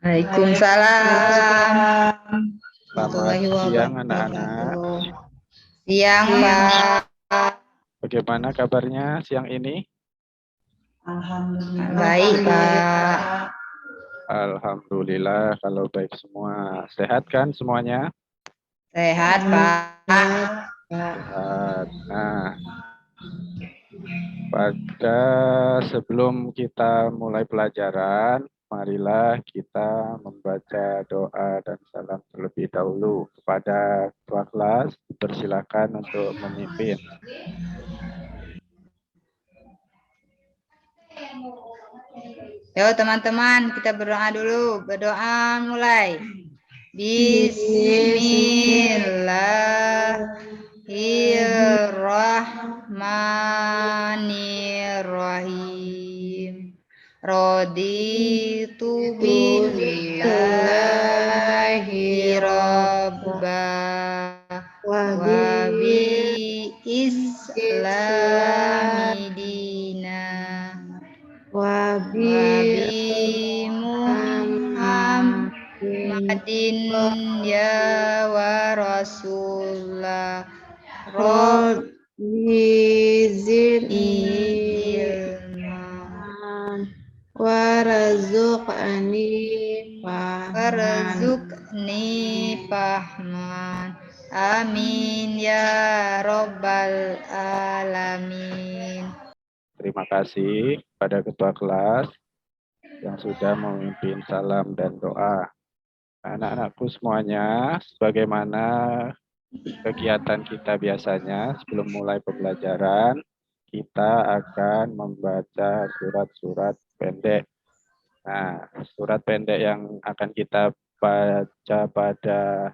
Waalaikumsalam Selamat warahmatullahi siang anak-anak. wabarakatuh. Siang, Pak. Bagaimana kabarnya siang ini? Alhamdulillah. Baik, Pak. Alhamdulillah kalau baik semua. Sehat kan semuanya? Sehat, Pak. Sehat. Nah, pada sebelum kita mulai pelajaran, marilah kita membaca doa dan salam terlebih dahulu. Kepada ketua kelas, dipersilakan untuk memimpin. Yo, teman-teman, kita berdoa dulu. Berdoa mulai. Bismillahirrahmanirrahim. Raditu billahi rabba wa bi islami dina wa bi Muhammadin ya wa rasulullah Rabbi zidni ilma warzuqni fahman. Amin ya rabbal alamin. Terima kasih pada ketua kelas yang sudah memimpin salam dan doa. Anak-anakku semuanya, sebagaimana kegiatan kita biasanya sebelum mulai pembelajaran, kita akan membaca surat-surat pendek. Nah, surat pendek yang akan kita baca pada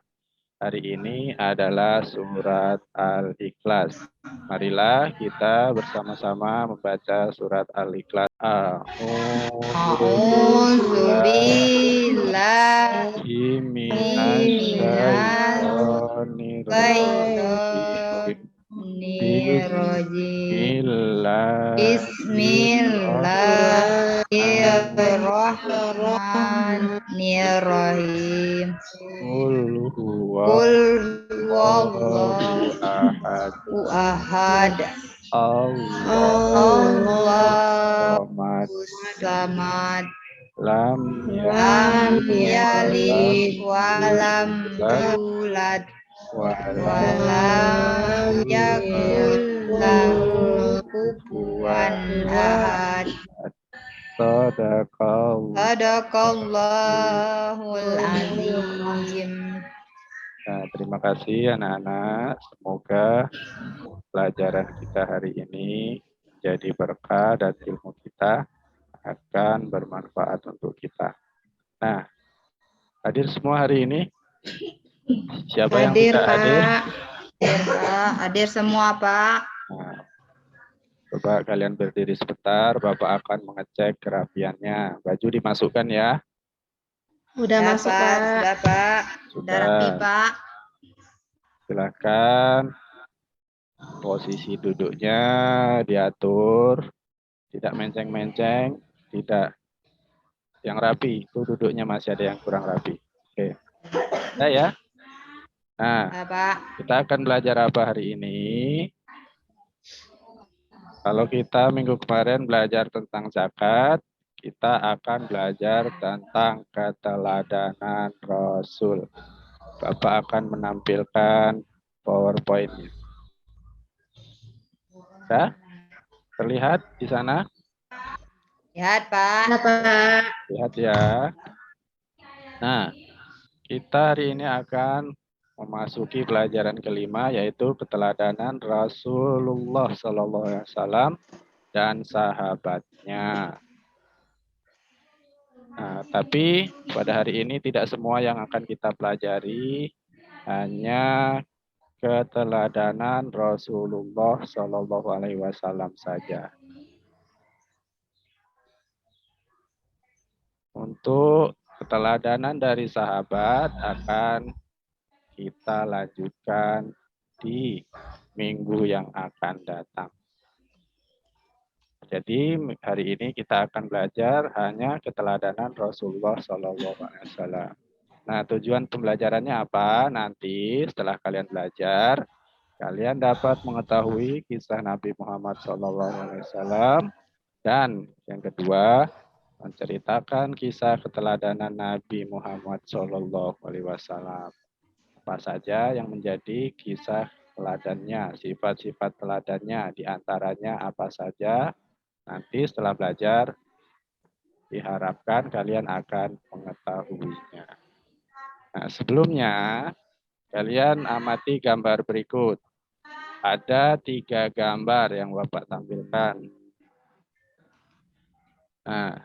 hari ini adalah surat Al-Ikhlas. Marilah kita bersama-sama membaca surat Al-Ikhlas. A'udzu billahi Bismillahirrahmanirrahim. Qul huwallahu ahad. Allahu samad. Lam yalid walam yulad walam yakul lahu kufuwan ahad. Sadaqallahul azim. Nah, terima kasih anak-anak. Semoga pelajaran kita hari ini jadi berkah dan ilmu kita akan bermanfaat untuk kita. Nah, hadir semua hari ini? Siapa yang tidak hadir? Hadir, Pak. Hadir semua, Pak. Nah, coba kalian berdiri sebentar, Bapak akan mengecek kerapiannya. Baju dimasukkan ya. Udah masuk, Pak. Sudah, Pak. Sudah rapi, Pak. Silakan posisi duduknya diatur, tidak menceng-menceng, tidak yang rapi. Itu duduknya masih ada yang kurang rapi. Oke. Nah, ya. Nah, kita akan belajar apa hari ini? Kalau kita minggu kemarin belajar tentang zakat, kita akan belajar tentang keteladanan Rasul. Bapak akan menampilkan PowerPoint-nya. Ya? Terlihat di sana? Lihat, Pak. Lihat ya. Nah, kita hari ini akan memasuki pelajaran kelima, yaitu keteladanan Rasulullah SAW dan sahabatnya. Nah, tapi pada hari ini tidak semua yang akan kita pelajari, hanya keteladanan Rasulullah SAW saja. Untuk keteladanan dari sahabat akan kita lanjutkan di minggu yang akan datang. Jadi hari ini kita akan belajar hanya keteladanan Rasulullah SAW. Nah, tujuan pembelajarannya apa? Nanti setelah kalian belajar, kalian dapat mengetahui kisah Nabi Muhammad SAW, dan yang kedua, menceritakan kisah keteladanan Nabi Muhammad SAW. Apa saja yang menjadi kisah teladannya, sifat-sifat teladannya, diantaranya apa saja. Nanti setelah belajar, diharapkan kalian akan mengetahuinya. Nah, sebelumnya, kalian amati gambar berikut. Ada 3 gambar yang Bapak tampilkan. Nah,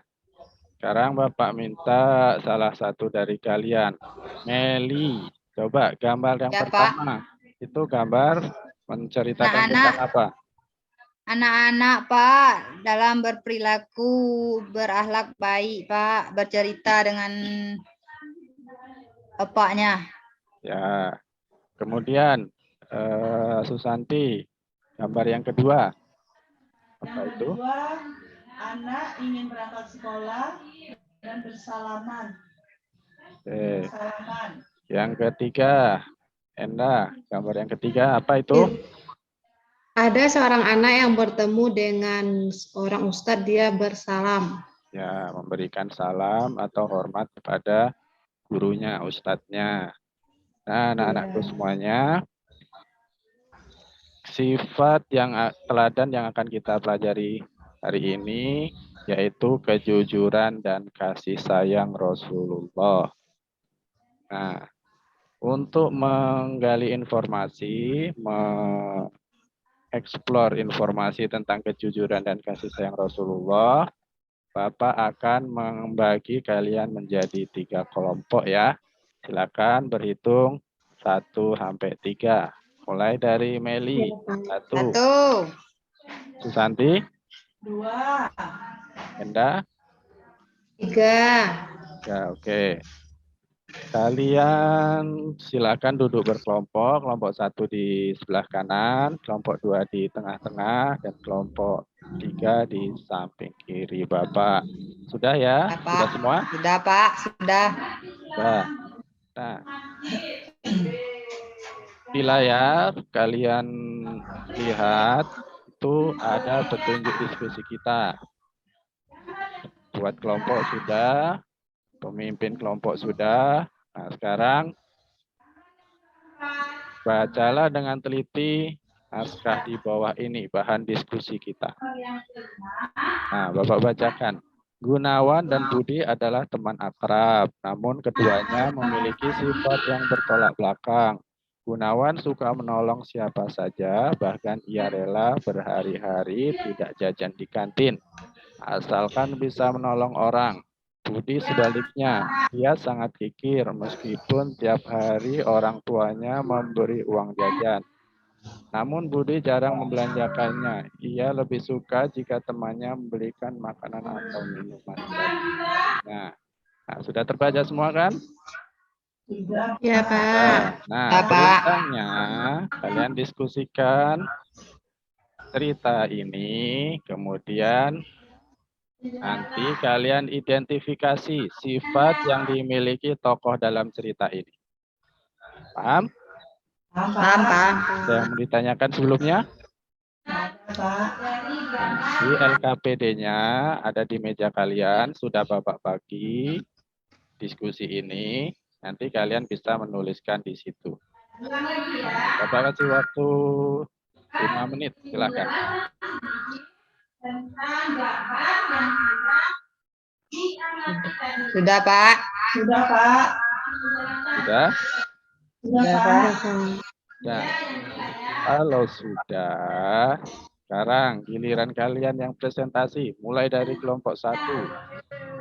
sekarang Bapak minta salah satu dari kalian. Meli, coba gambar yang Ya, Pak. pertama. Itu gambar menceritakan tentang Anak-anak. apa? Anak-anak, Pak, dalam berperilaku, berakhlak baik, Pak, bercerita dengan bapaknya. Ya. Kemudian Susanti, gambar yang kedua. Apa itu? Kedua, anak ingin berangkat sekolah dan bersalaman. Oke. Yang ketiga, Enda, gambar yang ketiga apa itu? Ada seorang anak yang bertemu dengan seorang ustadz, dia bersalam. Ya, memberikan salam atau hormat kepada gurunya, ustadznya. Nah, anak-anakku semuanya, sifat yang teladan yang akan kita pelajari hari ini yaitu kejujuran dan kasih sayang Rasulullah. Nah, untuk menggali informasi, mengeksplor informasi tentang kejujuran dan kasih sayang Rasulullah, Bapak akan membagi kalian menjadi 3 kelompok ya. Silakan berhitung 1 sampai 3. Mulai dari Meli. 1. 1. Susanti. 2. Enda. 3. Ya, oke. Kalian silakan duduk berkelompok. Kelompok 1 di sebelah kanan, kelompok 2 di tengah-tengah, dan kelompok 3 di samping kiri Bapak. Sudah ya? Ya, Pak. Sudah semua? Sudah, Pak. Sudah. Sudah. Nah, di layar kalian lihat itu ada petunjuk diskusi kita. Buat kelompok sudah, pemimpin kelompok sudah. Nah, sekarang bacalah dengan teliti naskah di bawah ini, bahan diskusi kita. Nah, Bapak bacakan. Gunawan dan Budi adalah teman akrab, namun keduanya memiliki sifat yang bertolak belakang. Gunawan suka menolong siapa saja, bahkan ia rela berhari-hari tidak jajan di kantin, asalkan bisa menolong orang. Budi sebaliknya, ia sangat kikir meskipun tiap hari orang tuanya memberi uang jajan. Namun Budi jarang membelanjakannya. Ia lebih suka jika temannya membelikan makanan atau minuman. Nah, sudah terbaca semua kan? Ya, Pak. Nah, Ya, Pak. perintahnya kalian diskusikan cerita ini, kemudian nanti kalian identifikasi sifat yang dimiliki tokoh dalam cerita ini. Paham? Paham, Pak. Ada yang mau ditanyakan sebelumnya? Di LKPD-nya ada di meja kalian, sudah Bapak bagi diskusi ini. Nanti kalian bisa menuliskan di situ. Bapak kasih waktu 5 menit, silakan. Sudah, Pak. Sudah, Pak. Sudah? Sudah, Pak. Nah, kalau sudah, sekarang giliran kalian yang presentasi, mulai dari kelompok 1.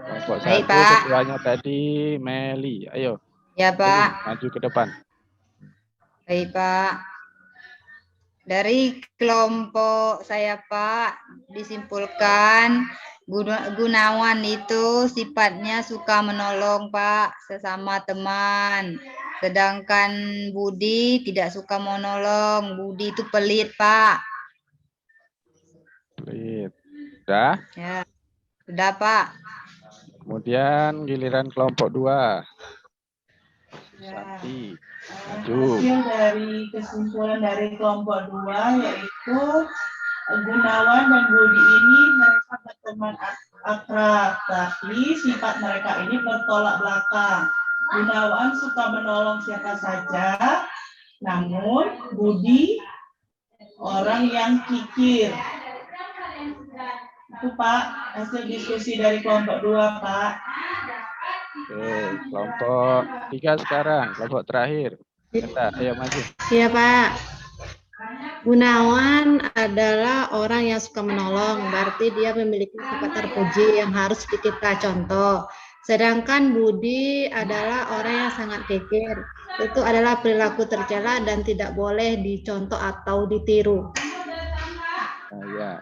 Kelompok 1 Baik, Pak. ketuanya tadi Meli. Ayo, Ya, Meli, Pak. maju ke depan. Baik, Pak. Dari kelompok saya, Pak, disimpulkan Gunawan itu sifatnya suka menolong, Pak, sesama teman. Sedangkan Budi tidak suka menolong. Budi itu pelit, Pak. Pelit. Sudah? Ya, sudah Pak. Kemudian giliran kelompok 2. Ya. Santi, maju. Hasil dari kesimpulan dari kelompok 2 yaitu Gunawan dan Budi ini mereka berteman akrab, tapi sifat mereka ini bertolak belakang. Gunawan suka menolong siapa saja, namun Budi orang yang kikir. Itu Pak, hasil diskusi dari kelompok 2 Pak. Oke, kelompok 3 sekarang, kelompok terakhir. Kita, ayo maju. Iya Pak. Gunawan adalah orang yang suka menolong, berarti dia memiliki sifat terpuji yang harus kita contoh. Sedangkan Budi adalah orang yang sangat kikir. Itu adalah perilaku tercela dan tidak boleh dicontoh atau ditiru. Nah, ya.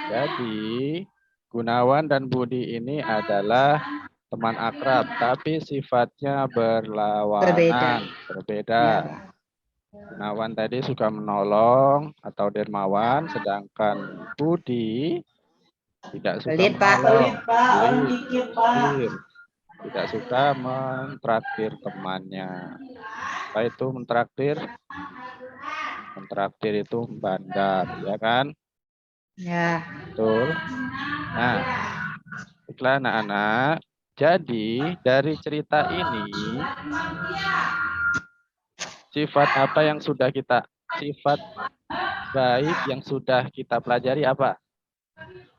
Jadi, Gunawan dan Budi ini adalah teman akrab, tapi sifatnya berlawanan, berbeda. Gunawan tadi suka menolong atau dermawan, sedangkan Budi tidak suka Pelit, Pak. menolong. Pelit Pak, orang Pelit, kikir Pak. kikir. Tidak suka mentraktir temannya. Apa itu mentraktir? Mentraktir itu bandar, ya kan? Ya. Betul. Nah, baiklah anak-anak. Jadi dari cerita ini, sifat apa yang sudah kita, sifat baik yang sudah kita pelajari apa?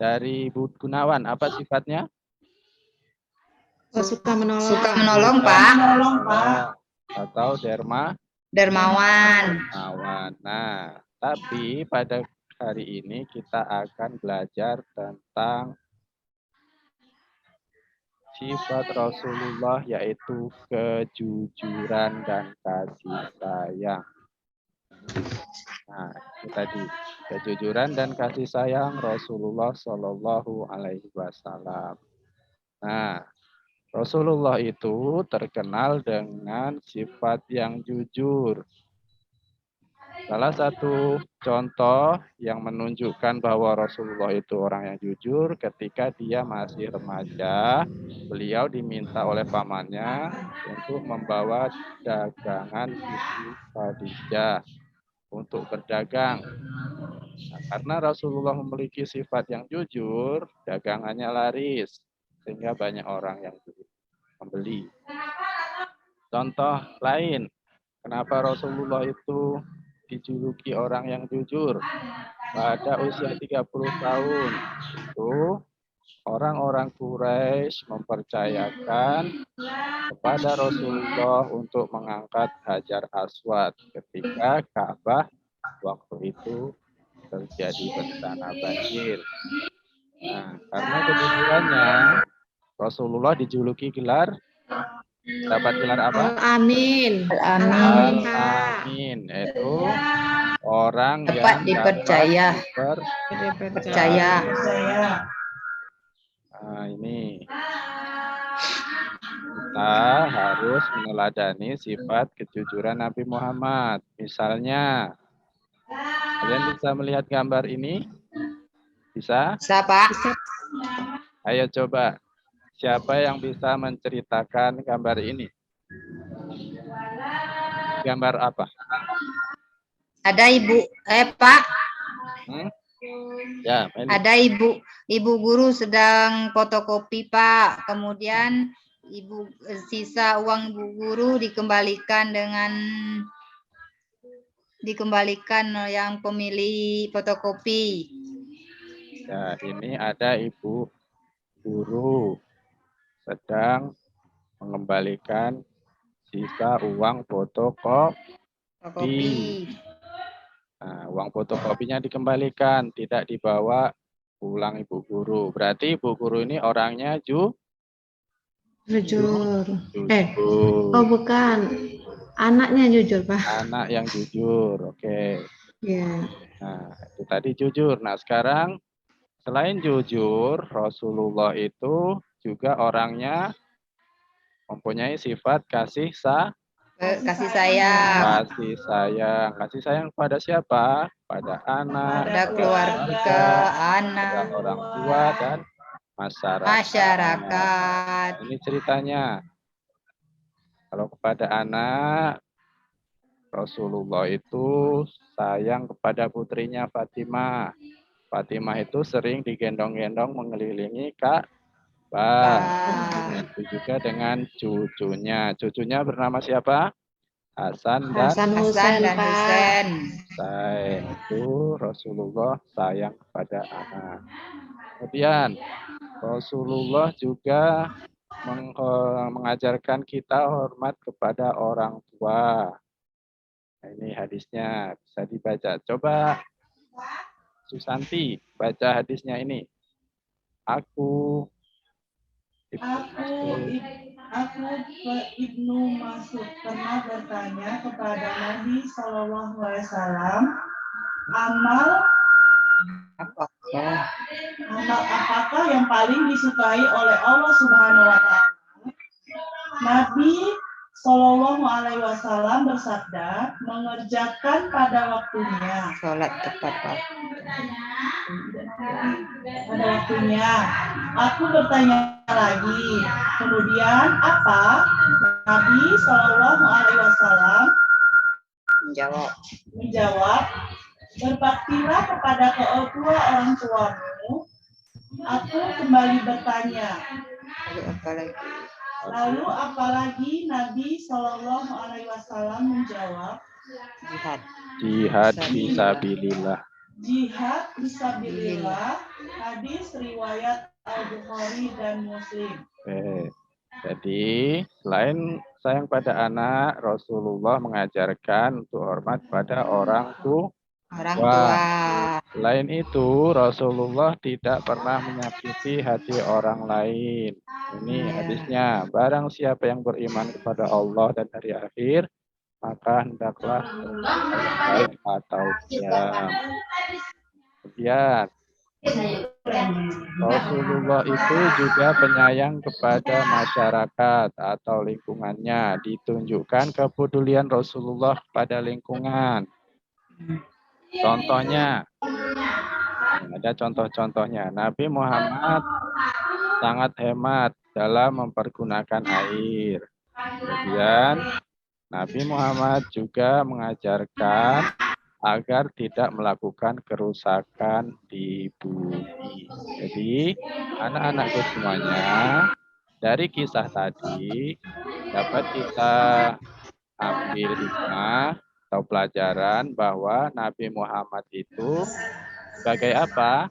Dari Bu Gunawan, apa sifatnya? Suka menolong. Suka menolong, Pak. Menolong Pak. Atau dermawan. Nah, tapi pada hari ini kita akan belajar tentang sifat Rasulullah, yaitu kejujuran dan kasih sayang. Nah, itu tadi kejujuran dan kasih sayang Rasulullah Shallallahu Alaihi Wasallam. Nah, Rasulullah itu terkenal dengan sifat yang jujur. Salah satu contoh yang menunjukkan bahwa Rasulullah itu orang yang jujur ketika dia masih remaja, beliau diminta oleh pamannya untuk membawa dagangan Siti Khadijah untuk berdagang. Nah, karena Rasulullah memiliki sifat yang jujur, dagangannya laris, sehingga banyak orang yang membeli. Contoh lain, kenapa Rasulullah itu dijuluki orang yang jujur? Pada usia 30 tahun itu orang-orang Quraisy mempercayakan kepada Rasulullah untuk mengangkat Hajar Aswad ketika Ka'bah waktu itu terjadi bencana banjir. Nah, karena kejujurannya Rasulullah dijuluki gelar, dapat gelar apa? Amin. Amin. Amin, yaitu orang Dapat yang dipercaya. Percaya. Saya. Nah, ini kita harus meneladani sifat kejujuran Nabi Muhammad. Misalnya, kalian bisa melihat gambar ini? Bisa? Siapa? Ayo coba. Siapa yang bisa menceritakan gambar ini? Gambar apa? Ada Ibu, Pak. Ya, Meli. Ada ibu guru sedang fotokopi, Pak. Kemudian sisa uang ibu guru dikembalikan yang pemilik fotokopi. Ya, ini ada ibu guru sedang mengembalikan sisa uang fotokopi. Nah, uang fotokopinya dikembalikan, tidak dibawa pulang ibu guru. Berarti ibu guru ini orangnya Jujur. jujur. Oh bukan, anaknya jujur Pak. Anak yang jujur, oke. Ya. Nah, itu tadi jujur. Nah, sekarang selain jujur, Rasulullah itu juga orangnya mempunyai sifat kasih Kasih sayang. Kasih sayang. Kasih sayang pada siapa? Pada anak, Pada keluarga, anak, pada orang tua, dan masyarakat. masyarakat. Ini ceritanya. Kalau kepada anak, Rasulullah itu sayang kepada putrinya Fatimah. Fatimah itu sering digendong-gendong mengelilingi Ka'bah. Itu juga dengan cucunya. Cucunya bernama siapa? Hasan dan Hasan Hasan Husain, dan Pak. Husain. Husain. Itu Rasulullah sayang kepada anak. Kemudian Rasulullah juga mengajarkan kita hormat kepada orang tua. Nah, ini hadisnya bisa dibaca. Coba Susanti baca hadisnya ini. Aku Ibnu Mas'ud pernah bertanya kepada Nabi Shallallahu Alaihi Wasallam, amal apakah yang paling disukai oleh Allah Subhanahu Wa Taala? Nabi Shallallahu Alaihi Wasallam bersabda, mengerjakan pada waktunya. Sholat tepat waktu. Pada waktunya. Aku bertanya lagi. Kemudian apa? Nabi Shallallahu Alaihi Wasallam menjawab, berbaktilah kepada kedua orang tuamu. Aku kembali bertanya. Lalu apalagi Nabi Shallallahu Alaihi Wasallam menjawab, jihad fisabilillah. Jihad fisabilillah. Hadis riwayat Al-Bukhari dan Muslim. Jadi selain sayang pada anak, Rasulullah mengajarkan untuk hormat pada orang tua. Selain itu, Rasulullah tidak pernah menyakiti hati orang lain. Ini hadisnya. Barang siapa yang beriman kepada Allah dan hari akhir, maka hendaklah baik atau diam. Kemudian, Rasulullah itu juga penyayang kepada masyarakat atau lingkungannya. Ditunjukkan kepedulian Rasulullah pada lingkungan. Contohnya, ada contoh-contohnya. Nabi Muhammad sangat hemat dalam mempergunakan air. Kemudian, Nabi Muhammad juga mengajarkan agar tidak melakukan kerusakan di bumi. Jadi, anak-anakku semuanya, dari kisah tadi dapat kita ambil hikmah atau pelajaran bahwa Nabi Muhammad itu sebagai apa?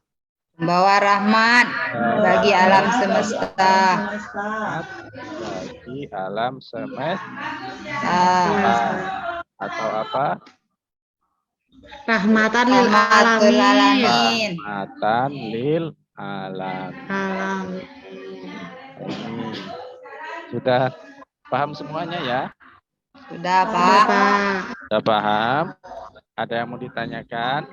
Membawa rahmat bagi alam semesta. Bagi alam semesta. Atau apa? Rahmatan lil alamin. Rahmatan lil alamin. Ini sudah paham semuanya ya? Sudah, Pak. Sudah paham? Ada yang mau ditanyakan?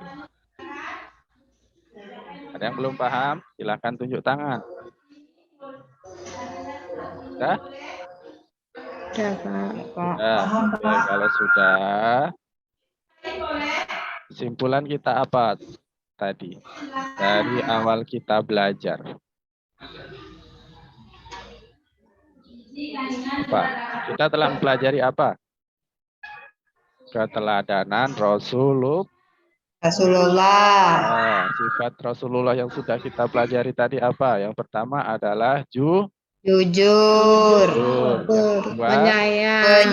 Ada yang belum paham? Silakan tunjuk tangan. Sudah? Sudah, Pak. Sudah. Oke, kalau sudah, kesimpulan kita apa tadi? Dari awal kita belajar. Apa? Kita telah mempelajari apa? Keteladanan Rasulullah. Sifat Rasulullah yang sudah kita pelajari tadi apa? Yang pertama adalah jujur. Yang kedua, penyayang.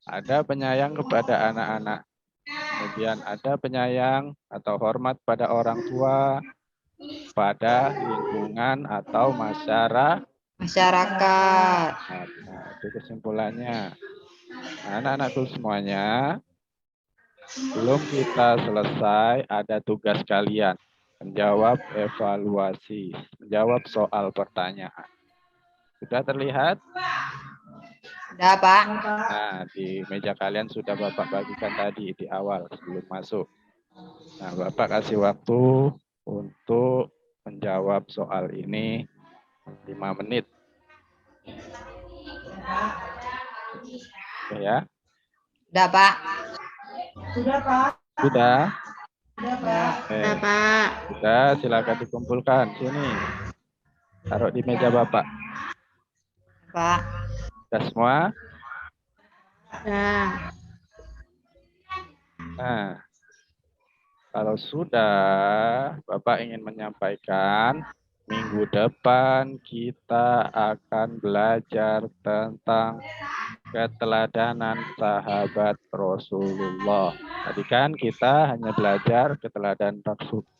Ada penyayang kepada anak-anak. Kemudian ada penyayang atau hormat pada orang tua, pada lingkungan atau masyarakat. Nah, itu kesimpulannya. Anak-anakku semuanya, belum kita selesai, ada tugas kalian. Menjawab evaluasi, menjawab soal pertanyaan. Sudah terlihat? Sudah, Pak. Nah, di meja kalian sudah Bapak bagikan tadi di awal sebelum masuk. Nah, Bapak kasih waktu untuk menjawab soal ini 5 menit. Oke ya. Sudah, Pak. Sudah, Pak. Sudah? Sudah, Pak. Oke. Nah, Pak. Sudah, silakan dikumpulkan. Sini. Taruh di meja Bapak. Pak. Sudah semua? Nah, Nah, kalau sudah, Bapak ingin menyampaikan minggu depan kita akan belajar tentang keteladanan sahabat Rasulullah. Tadi kan kita hanya belajar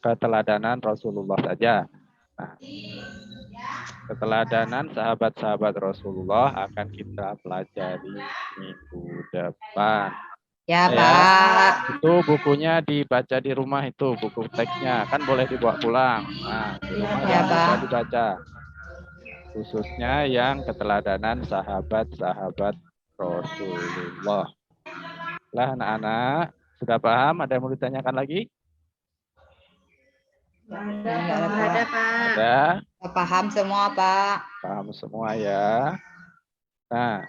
keteladanan Rasulullah saja. Nah, keteladanan sahabat-sahabat Rasulullah akan kita pelajari minggu depan. Ya, Ya, Pak. itu bukunya dibaca di rumah itu, buku teksnya. Kan boleh dibawa pulang. Nah, di rumah Ya, jangan lupa Pak. dibaca. Khususnya yang keteladanan sahabat-sahabat Rasulullah. Lah anak-anak, sudah paham? Ada yang mau ditanyakan lagi? Enggak nggak ada, Pak. Ada? Paham semua, Pak. Paham semua ya. Nah,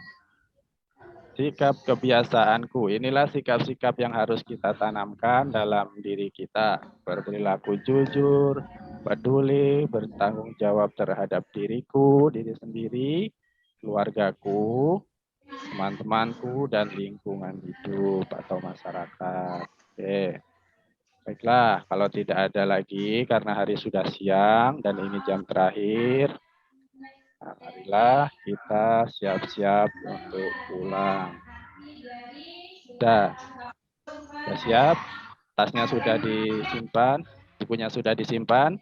sikap kebiasaanku. Inilah sikap-sikap yang harus kita tanamkan dalam diri kita. Berperilaku jujur, peduli, bertanggung jawab terhadap diriku, diri sendiri, keluargaku, teman-temanku, dan lingkungan hidup atau masyarakat. Oke. Baiklah, kalau tidak ada lagi karena hari sudah siang dan ini jam terakhir, nah, marilah kita siap-siap untuk pulang. Sudah siap? Tasnya sudah disimpan? Bukunya sudah disimpan?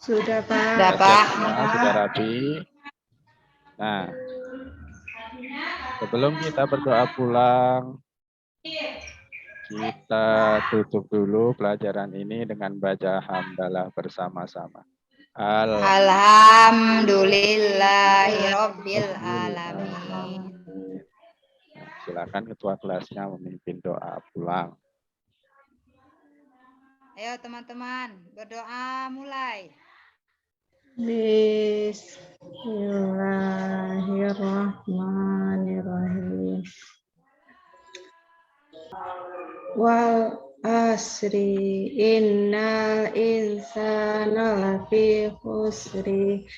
Sudah, Pak. Sudah, Sudah Pak. siap semua? Sudah rapi? Nah, sebelum kita berdoa pulang, kita tutup dulu pelajaran ini dengan baca hamdalah bersama-sama. Alhamdulillahirabbil alamin. Nah, silakan ketua kelasnya memimpin doa pulang. Ayo teman-teman, berdoa mulai. Bismillahirrahmanirrahim. Wal asri innal insana lafi khusri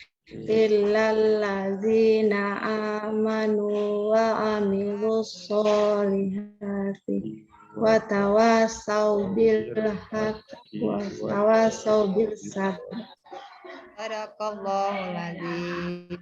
illal ladzina amanu wa amilus solihati wa tawassaw bil haqqi wa tawassaw bis sabr. Sadaqallahul azim.